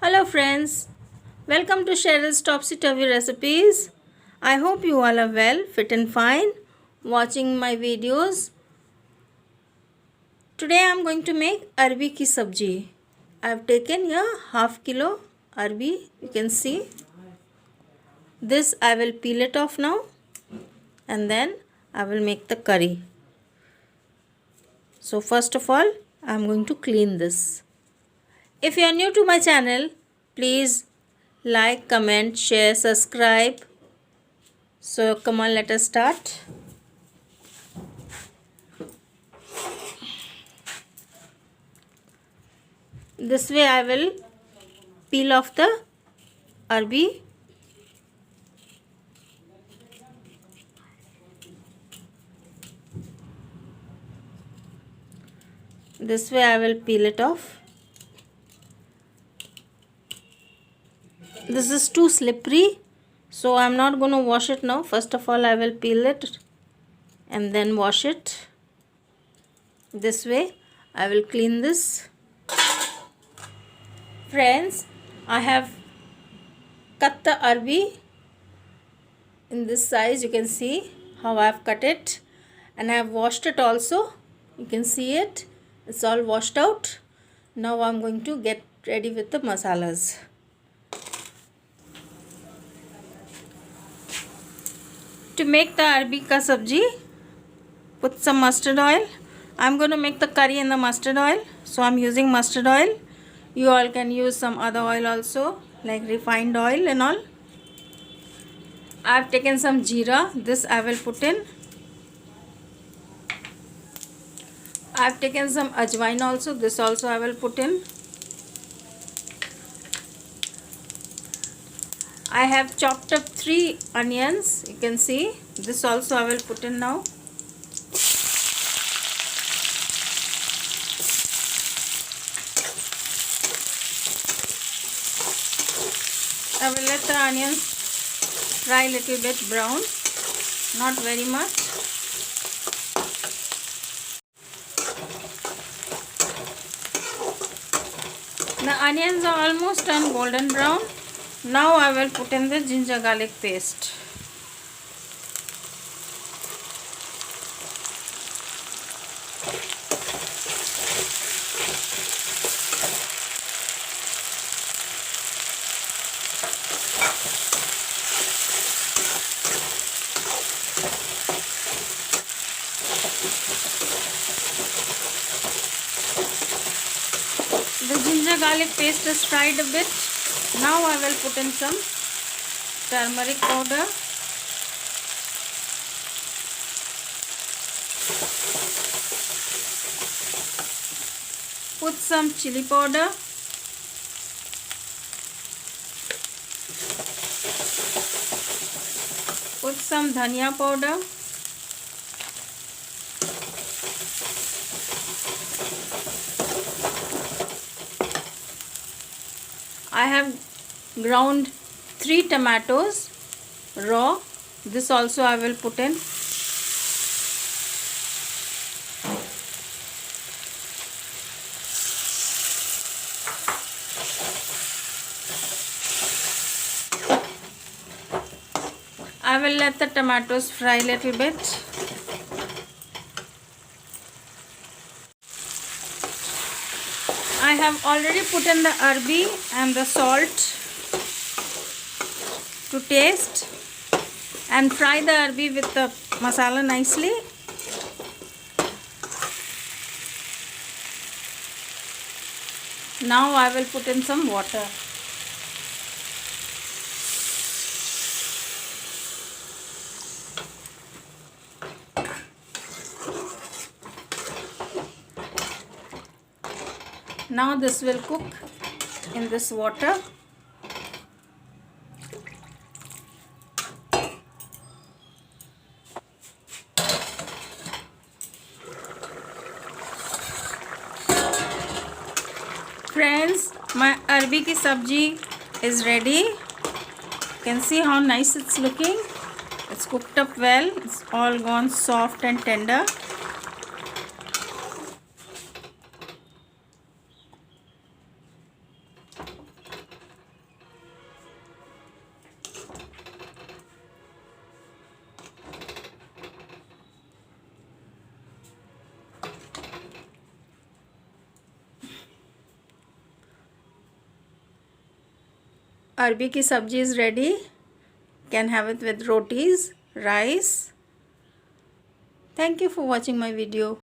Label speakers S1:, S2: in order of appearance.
S1: Hello friends, welcome to Cheryl's Topsy Turvy Recipes. I hope you all are well, fit and fine, watching my videos. Today I am going to make Arbi Ki Sabji. I have taken here half kilo Arbi, you can see. This I will peel it off now and then I will make the curry. So first of all, I am going to clean this. If you are new to my channel, please like, comment, share, subscribe. So come on, let us start. This way I will peel off the arbi. This way I will peel it off. This is too slippery, so I am not going to wash it now. First of all, I will peel it and then wash it. This way I will clean this. Friends, I have cut the arbi in this size. You can see how I have cut it, and I have washed it also. You can see it. It's all washed out. Now I am going to get ready with the masalas. To make the Arbi Ka Sabji, put some mustard oil. I'm going to make the curry in the mustard oil, so I'm using mustard oil. You all can use some other oil also, like refined oil and all. I've taken some jeera. This I will put in. I've taken some ajwain also. This also I will put in. I have chopped up 3 onions. You can see. This also I will put in now. I will let the onions fry a little bit brown. Not very much. The onions are almost done golden brown. Now I will put in the ginger garlic paste. The ginger garlic paste is fried a bit. Now I will put in some turmeric powder, put some chili powder, put some dhania powder, I have ground 3 tomatoes raw. This also I will put in. I will let the tomatoes fry a little bit. I have already put in the arbi and the salt to taste, and fry the arbi with the masala nicely. Now I will put in some water. Now this will cook in this water. Friends, my Arbi Ki Sabji is ready. You can see how nice it's looking. It's cooked up well. It's all gone soft and tender. Arbi ki sabji is ready. Can have it with rotis, rice. Thank you for watching my video.